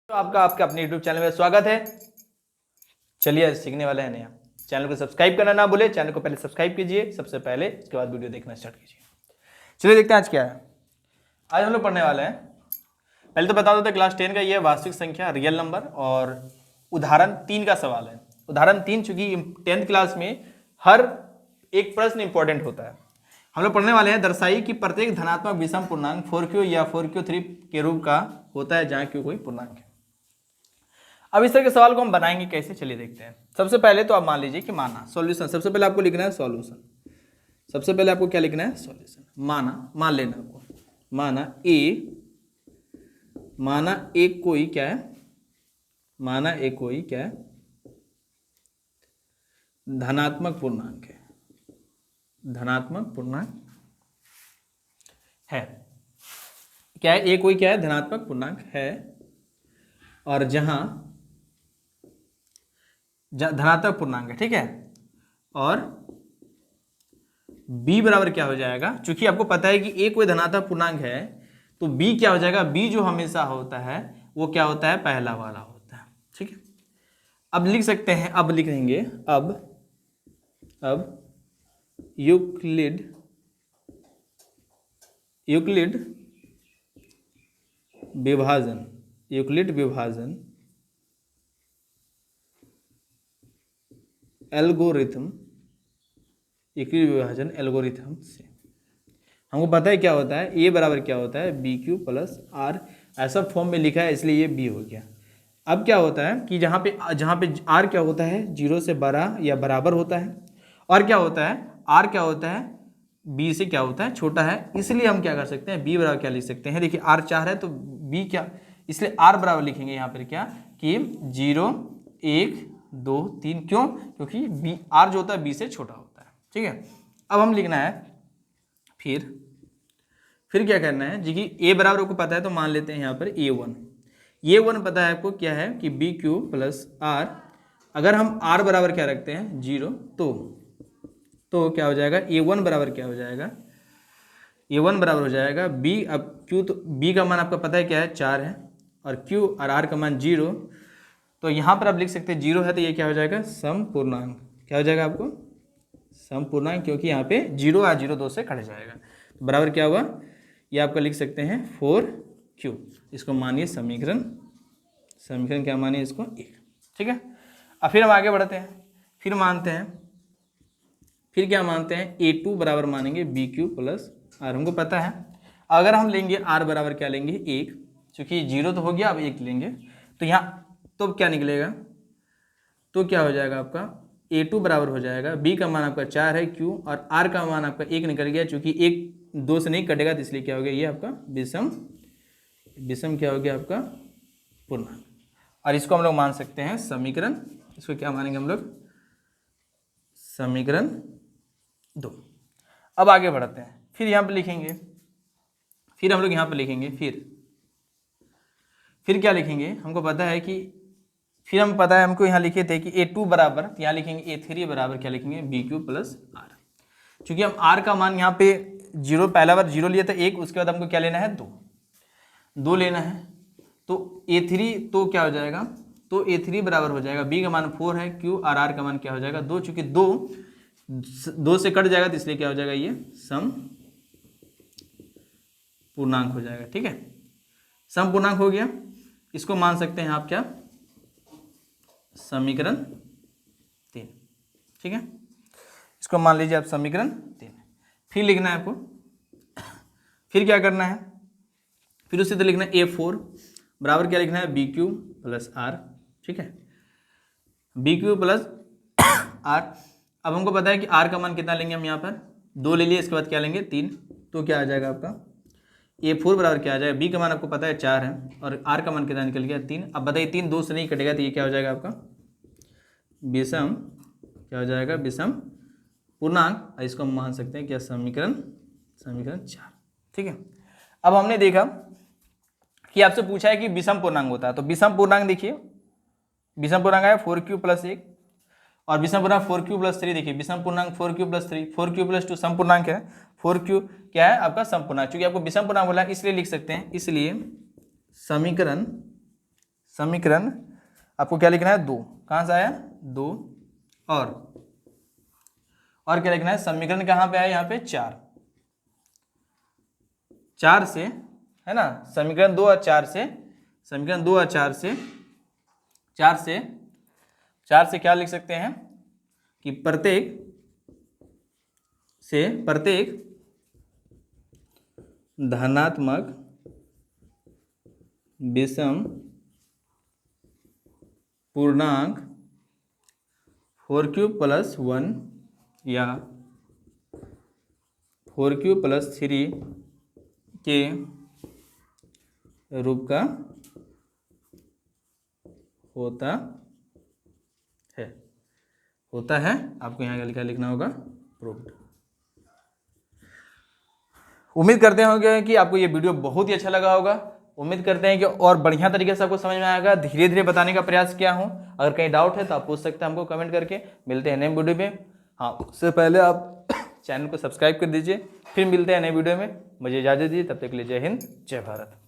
तो आपका आपके अपने YouTube चैनल में स्वागत है। चलिए आज सीखने वाले हैं नया। चैनल को सब्सक्राइब करना ना भूले, चैनल को पहले सब्सक्राइब कीजिए सबसे पहले, इसके बाद वीडियो देखना स्टार्ट कीजिए। चलिए देखते हैं आज क्या है। आज हम लोग पढ़ने वाले हैं, पहले तो बता देते क्लास 10 का ये वास्तविक संख्या रियल नंबर और उदाहरण 3 का सवाल है। उदाहरण 3 चूंकि 10th क्लास में हर एक प्रश्न इंपॉर्टेंट होता है। हम लोग पढ़ने वाले हैं दर्शाई कि प्रत्येक धनात्मक विषम पूर्णांक 4q या 4q3 के रूप का होता है जहां q कोई पूर्णांक है। अब इस तरह के सवाल को हम बनाएंगे कैसे, चलिए देखते हैं। सबसे पहले तो आप मान लीजिए कि माना सॉल्यूशन, सबसे पहले आपको लिखना है सॉल्यूशन। सबसे पहले आपको क्या लिखना है? सॉल्यूशन। मान लेना आपको, माना एक कोई क्या है, माना एक कोई क्या है, धनात्मक पूर्णांक है, धनात्मक पूर्णांक है। क्या है? एक कोई क्या है? धनात्मक पूर्णांक है। और जहां धनात्मक पूर्णांक है, ठीक है। और b बराबर क्या हो जाएगा? चूंकि आपको पता है कि a कोई धनात्मक पूर्णांक है तो b क्या हो जाएगा? b जो हमेशा होता है वो क्या होता है? पहला वाला होता है, ठीक है। अब लिख सकते हैं, अब लिखेंगे अब यूक्लिड विभाजन एल्गोरिथम, यूक्लिड विभाजन एल्गोरिथम से हमको पता है क्या होता है, a बराबर क्या होता है? BQ plus R। ऐसा फॉर्म में लिखा है इसलिए ये b हो गया। अब क्या होता है कि जहाँ पे R क्या होता है? 0 से बड़ा या बराबर होता है। और क्या होता है? R क्या होता है? b से क्या होता है? छोटा है। इसलिए हम क्या कर सकते हैं? b बराबर क्या लिख सकते हैं? देखिए R 4 है तो b क्या, इसलिए R बराबर लिखेंगे यहाँ पर क्या कि 0 1 2 3। क्यों? क्योंकि b R जो होता है b से छोटा होता है, ठीक है। अब हम लिखना है फिर क्या करना है जी कि a बराबर को पता है तो मान लेते हैं यहाँ पर a1 पता है आपको क्या है कि BQ प्लस R। अगर हम R बराबर क्या रखते हैं? 0, तो क्या हो जाएगा? a1 बराबर क्या हो जाएगा? a1 बराबर हो जाएगा b। अब q, तो b का मान आपका पता है क्या है? 4 है। और q और r का मान 0, तो यहाँ पर आप लिख सकते हैं 0 है तो ये क्या हो जाएगा? समपूर्णांक। क्या हो जाएगा आपको? समपूर्णांक, क्योंकि यहाँ पे 0 और 0 2 से कट जाएगा। तो बराबर क्या हुआ? ये आपका लिख सकते हैं 4q। इसको मानिए समीकरण क्या मानिए इसको? 1, ठीक है। अब फिर हम आगे बढ़ते हैं, फिर क्या मानते हैं? a2 बराबर मानेंगे BQ प्लस R। हमको पता है अगर हम लेंगे R बराबर क्या लेंगे? 1, चूंकि 0 तो हो गया, अब 1 लेंगे तो यहाँ तो क्या निकलेगा? तो क्या हो जाएगा आपका? a2 बराबर हो जाएगा, b का मान आपका 4 है, q और r का मान आपका 1 निकल गया। चूंकि 1 2 से नहीं कटेगा तो इसलिए क्या हो गया? ये आपका विषम क्या हो गया? आपका पूर्णांक। और इसको हम लोग मान सकते हैं समीकरण, इसको क्या मानेंगे हम लोग? समीकरण 2। अब आगे बढ़ते हैं, फिर यहाँ पे लिखेंगे, फिर हम लोग यहाँ पे लिखेंगे, फिर क्या लिखेंगे? हमको पता है कि फिर हम पता है हमको यहाँ लिखे थे कि a2 बराबर, तो यहाँ लिखेंगे a3 बराबर क्या लिखेंगे? BQ plus R। चूंकि हम R का मान यहाँ पे 0, पहला बार 0 लिया था 1, उसके बाद हमको क्या लेना है? 2 लेना है। तो a3 तो क्या हो जाएगा? तो a3 बराबर हो जाएगा, b का मान 4 है, q और r का मान क्या हो जाएगा? 2। चूंकि 2 से कट जाएगा तो इसलिए क्या हो जाएगा? ये सम पूर्णांक हो जाएगा, ठीक है। सम पूर्णांक हो गया, इसको मान सकते हैं आप क्या? समीकरण 3, ठीक है। इसको मान लीजिए आप समीकरण 3। फिर लिखना है आपको, फिर क्या करना है? फिर उससे तो लिखना है a4 बराबर क्या लिखना है? BQ प्लस R, ठीक है। BQ plus R। अब हमको पता है कि R का मान कितना लेंगे हम? यहाँ पर 2 ले लिए, इसके बाद क्या लेंगे? 3। तो क्या आ जाएगा आपका? a4 बराबर क्या आ जाएगा? b का मान आपको पता है 4 है और r का मान कितना निकल गया? 3। अब बताइए 3 2 से नहीं कटेगा तो ये क्या हो जाएगा आपका? विषम, क्या हो जाएगा? विषम पूर्णांक। इसको हम मान सकते हैं क्या? समीकरण 4, ठीक है। अब हमने देखा कि आपसे पूछा है कि विषम पूर्णांक होता है, तो विषम पूर्णांक देखिए, विषम पूर्णांक है 4q प्लस 1 और विषम पूर्णांक 4q प्लस 3। देखिए विषम पूर्णांक 4q प्लस 3, 4q प्लस 2 सम पूर्णांक है, 4q क्या है? आपका सम पूर्णांक। चूंकि आपको विषम पूर्णांक बोला इसलिए लिख सकते हैं, इसलिए समीकरण आपको क्या लिखना है 2, कहाँ से आया 2, और क्या लिखना है समीकरण कहाँ पे आया यहाँ पे 4 से, है ना, समीकरण 2 और 4 से, समीकरण 2 और 4 से क्या लिख सकते हैं कि प्रत्येक धनात्मक विषम पूर्णांक 4 + 1 या 4 + 3 के रूप का होता है। आपको यहाँ क्या लिखना होगा प्रूव्ड। उम्मीद करते होंगे कि आपको ये वीडियो बहुत ही अच्छा लगा होगा। उम्मीद करते हैं कि और बढ़िया तरीके से आपको समझ में आएगा। धीरे धीरे बताने का प्रयास किया हूँ। अगर कहीं डाउट है तो आप पूछ सकते हैं हमको कमेंट करके। मिलते हैं नए वीडियो में। हाँ, उससे पहले आप चैनल को सब्सक्राइब कर दीजिए। फिर मिलते हैं नए वीडियो में। मुझे इजाज़त दीजिए, तब तक के लिए जय हिंद, जय भारत।